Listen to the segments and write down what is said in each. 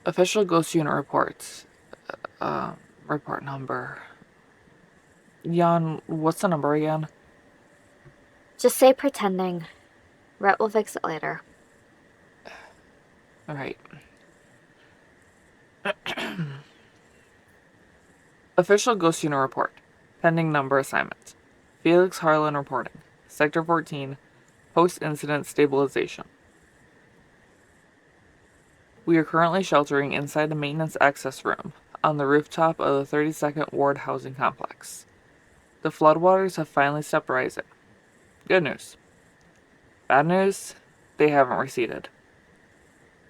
Official Ghost Unit reports. Report number. Jan, what's the number again? Just say pretending. Rhett will fix it later. Alright. Official Ghost Unit report. Pending number assignment. Felix Harlan reporting. Sector 14. Post-incident stabilization. We are currently sheltering inside the maintenance access room on the rooftop of the 32nd Ward housing complex. The floodwaters have finally stopped rising. Good news. Bad news? They haven't receded.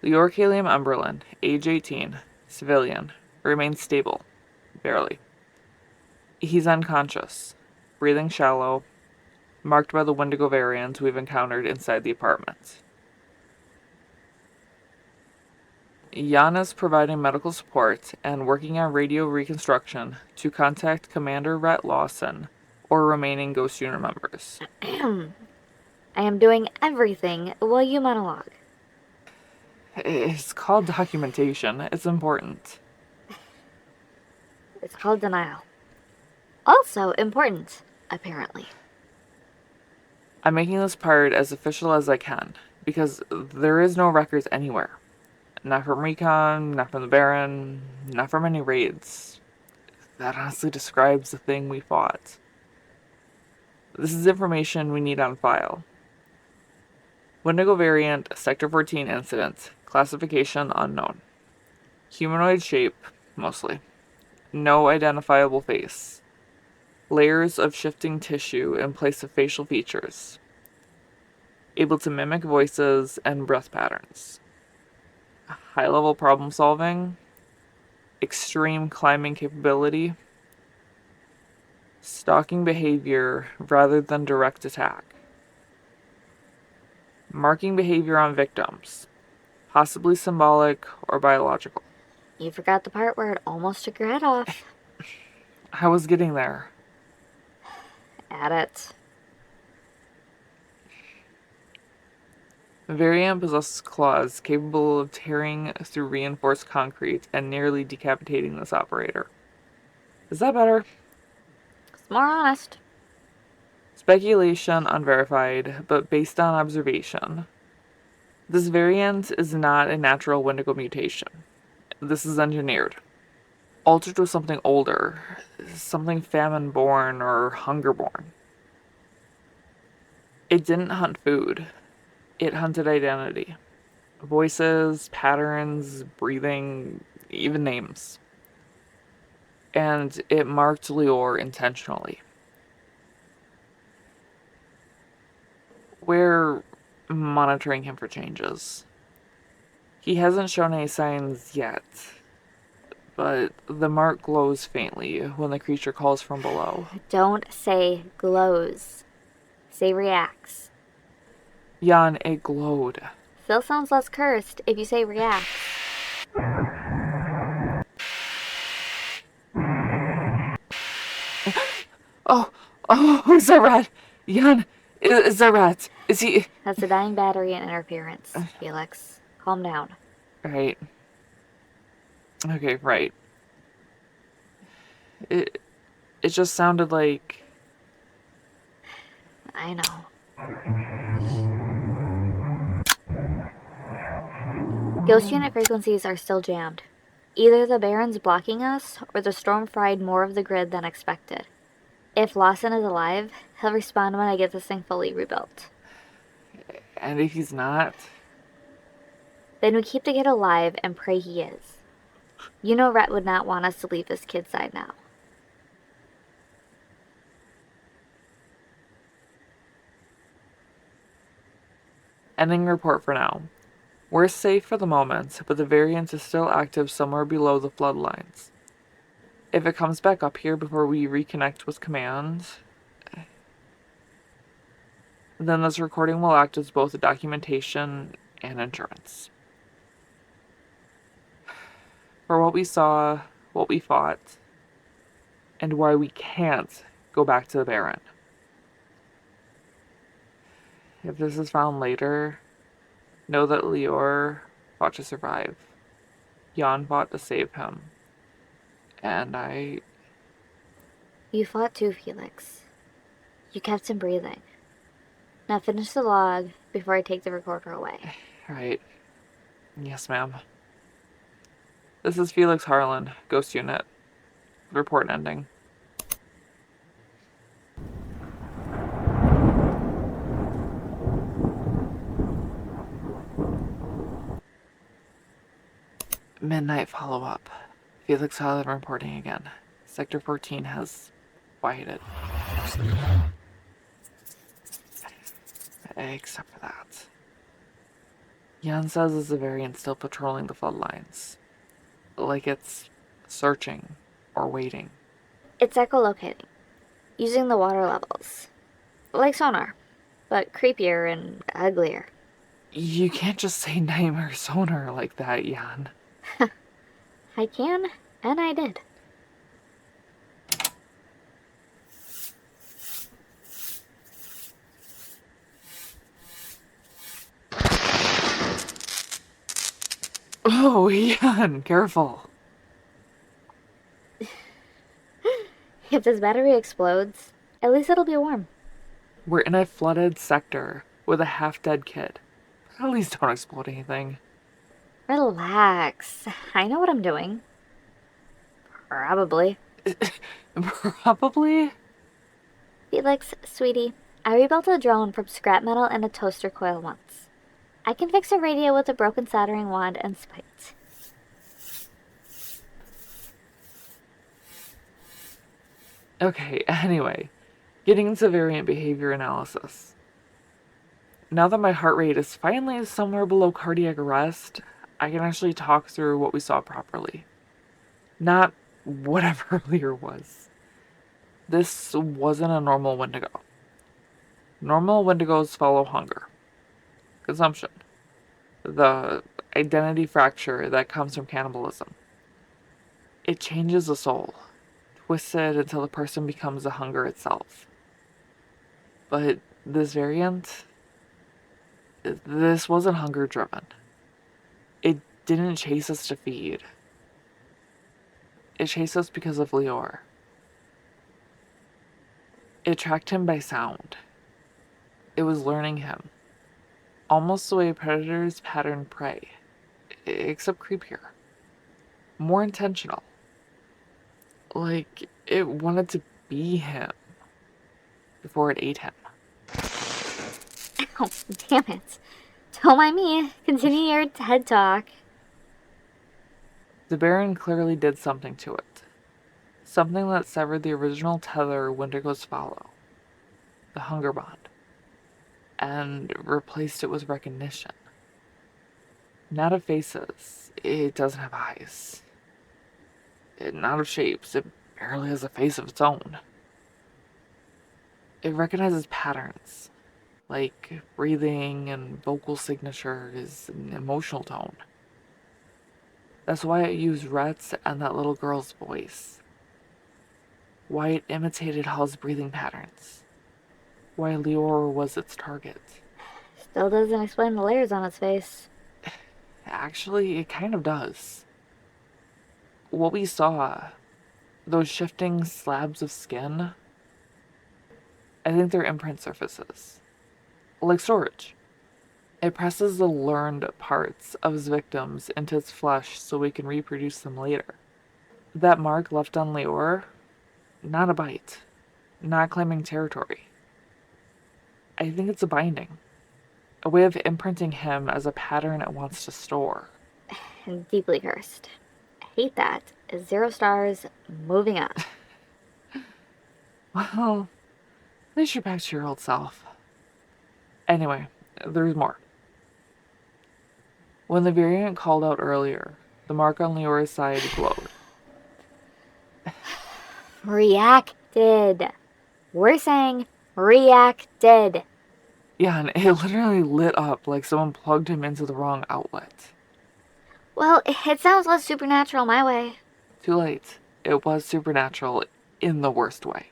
Lior Umberland, age 18, civilian, remains stable. Barely. He's unconscious, breathing shallow, marked by the Wendigo variants we've encountered inside the apartment. Yana's providing medical support and working on radio reconstruction to contact Commander Rhett Lawson or remaining Ghost Unit members. I am doing everything while you monologue. It's called documentation. It's important. It's called denial. Also important, apparently. I'm making this part as official as I can, because there is no records anywhere. Not from Recon, not from the Baron, not from any raids. That honestly describes the thing we fought. This is information we need on file. Wendigo variant, Sector 14 incident, classification unknown. Humanoid shape, mostly. No identifiable face. Layers of shifting tissue in place of facial features. Able to mimic voices and breath patterns. High-level problem solving. Extreme climbing capability. Stalking behavior rather than direct attack. Marking behavior on victims. Possibly symbolic or biological. You forgot the part where it almost took your head off. I was getting there. Add it. The variant possesses claws capable of tearing through reinforced concrete and nearly decapitating this operator. Is that better? It's more honest. Speculation unverified, but based on observation. This variant is not a natural Wendigo mutation. This is engineered. Altered with something older, something famine-born or hunger-born. It didn't hunt food. It hunted identity. Voices, patterns, breathing, even names. And it marked Lior intentionally. We're monitoring him for changes. He hasn't shown any signs yet, but the mark glows faintly when the creature calls from below. Don't say glows. Say reacts. Jan, it glowed. Still sounds less cursed if you say reacts. Oh, is that rat? Jan, is that rat? Is he... That's a dying battery and interference, Felix. Calm down. Right. Okay, right. It just sounded like... I know. Ghost unit frequencies are still jammed. Either the Baron's blocking us, or the storm fried more of the grid than expected. If Lawson is alive, he'll respond when I get this thing fully rebuilt. And if he's not? Then we keep the kid alive and pray he is. You know Rhett would not want us to leave this kid's side now. Ending report for now. We're safe for the moment, but the variant is still active somewhere below the flood lines. If it comes back up here before we reconnect with command, then this recording will act as both a documentation and insurance. For what we saw, what we fought, and why we can't go back to the Baron. If this is found later, know that Lior fought to survive. Jan fought to save him. And I... You fought too, Felix. You kept him breathing. Now finish the log before I take the recorder away. Right. Yes, ma'am. This is Felix Harlan, Ghost Unit. Report ending. Midnight follow-up. Felix Harlan reporting again. Sector 14 has quieted. Except for that. Jan says it's a variant still patrolling the floodlines. Like it's searching or waiting. It's echolocating, using the water levels. Like sonar, but creepier and uglier. You can't just say nightmare sonar like that, Jan. I can, and I did. Oh, Jan, careful. If this battery explodes, at least it'll be warm. We're in a flooded sector with a half-dead kid. At least don't explode anything. Relax. I know what I'm doing. Probably. Probably? Felix, sweetie, I rebuilt a drone from scrap metal and a toaster coil once. I can fix a radio with a broken soldering wand and spikes. Okay, anyway. Getting into variant behavior analysis. Now that my heart rate is finally somewhere below cardiac arrest, I can actually talk through what we saw properly. Not whatever Lior was. This wasn't a normal Wendigo. Normal Wendigos follow hunger, consumption, the identity fracture that comes from cannibalism. It changes the soul, twists it until the person becomes the hunger itself. But this variant, this wasn't hunger driven. It didn't chase us to feed. It chased us because of Lior. It tracked him by sound. It was learning him. Almost the way predators pattern prey, except creepier. More intentional. Like, it wanted to be him before it ate him. Oh, damn it. Don't mind me. Continue your TED talk. The Baron clearly did something to it. Something that severed the original tether Wendigos follow. The hunger bond. And replaced it with recognition. Not of faces. It doesn't have eyes. Not of shapes. It barely has a face of its own. It recognizes patterns, like breathing and vocal signatures and emotional tone. That's why it used Rhett's and that little girl's voice. Why it imitated Hall's breathing patterns. Why Lior was its target. Still doesn't explain the layers on its face. Actually, it kind of does. What we saw, those shifting slabs of skin, I think they're imprint surfaces. Like storage. It presses the learned parts of its victims into its flesh so we can reproduce them later. That mark left on Lior, not a bite. Not claiming territory. I think it's a binding. A way of imprinting him as a pattern it wants to store. Deeply cursed. I hate that. 0 stars, moving on. Well, at least you're back to your old self. Anyway, there's more. When the variant called out earlier, the mark on Lior's side glowed. Reacted. We're saying reacted. Yeah, and it literally lit up like someone plugged him into the wrong outlet. Well, it sounds less supernatural my way. Too late. It was supernatural in the worst way.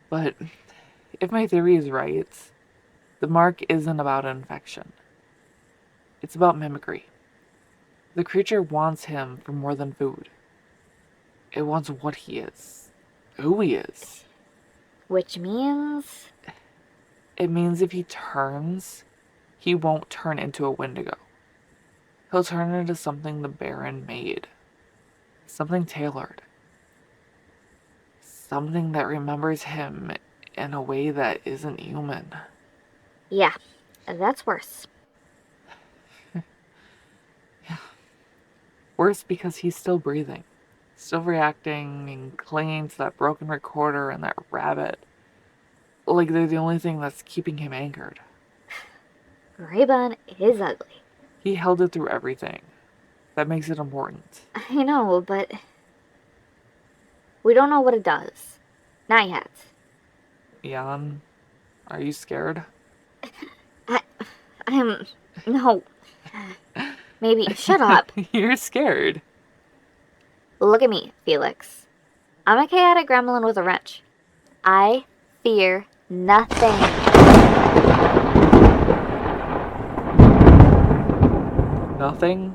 But if my theory is right, the mark isn't about infection. It's about mimicry. The creature wants him for more than food. It wants what he is, who he is. Which means... It means if he turns, he won't turn into a Wendigo. He'll turn into something the Baron made. Something tailored. Something that remembers him in a way that isn't human. Yeah, that's worse. Worse because he's still breathing. Still reacting and clinging to that broken recorder and that rabbit. Like they're the only thing that's keeping him anchored. Greybon is ugly. He held it through everything. That makes it important. I know, but... we don't know what it does. Not yet. Jan, are you scared? I'm... no. Maybe. Shut up. You're scared. Look at me, Felix. I'm a chaotic gremlin with a wrench. I fear nothing. Nothing?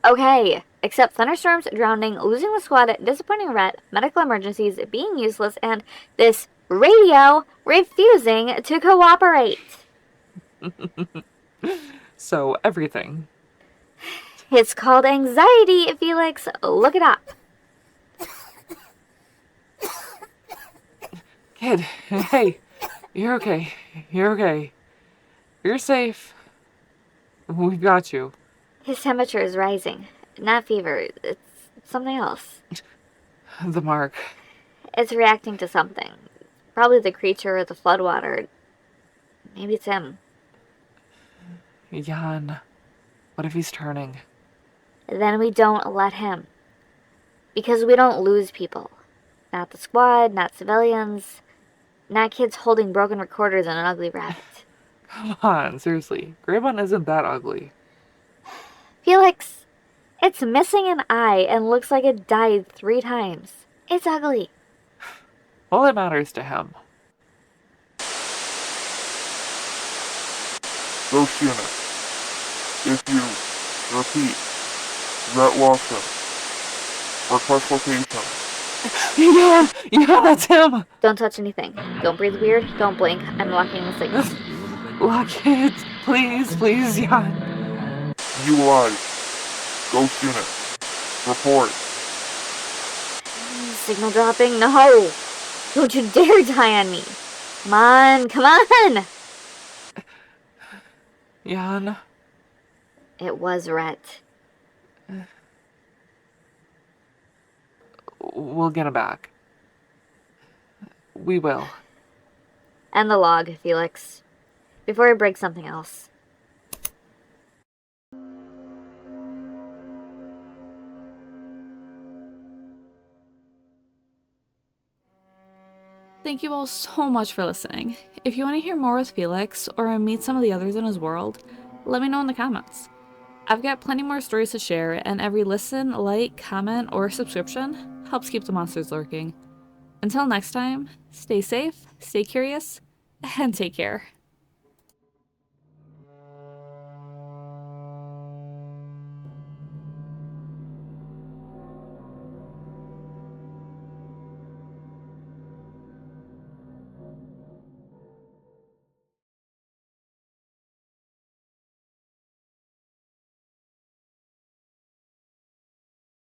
Okay, except thunderstorms, drowning, losing the squad, disappointing rat, medical emergencies, being useless, and this radio refusing to cooperate. So, everything. It's called anxiety, Felix. Look it up. Kid, hey, you're okay. You're okay. You're safe. We've got you. His temperature is rising. Not fever. It's something else. The mark. It's reacting to something. Probably the creature or the floodwater. Maybe it's him. Jan, what if he's turning? Then we don't let him. Because we don't lose people. Not the squad, not civilians, not kids holding broken recorders and an ugly rabbit. Come on, seriously. Greybon isn't that ugly. Felix, it's missing an eye and looks like it died 3 times. It's ugly. All that matters to him. Ghost unit. If you repeat, Ret Watson. Request location. Yeah, that's him. Don't touch anything. Don't breathe weird. Don't blink. I'm locking the signal. Lock it. Please, Jan. You live. Ghost unit. Report. Signal dropping? No! Don't you dare die on me! Come on! Jan. It was Rhett. We'll get him back. We will. And the log, Felix. Before I break something else. Thank you all so much for listening. If you want to hear more with Felix or meet some of the others in his world, let me know in the comments. I've got plenty more stories to share, and every listen, like, comment, or subscription helps keep the monsters lurking. Until next time, stay safe, stay curious, and take care.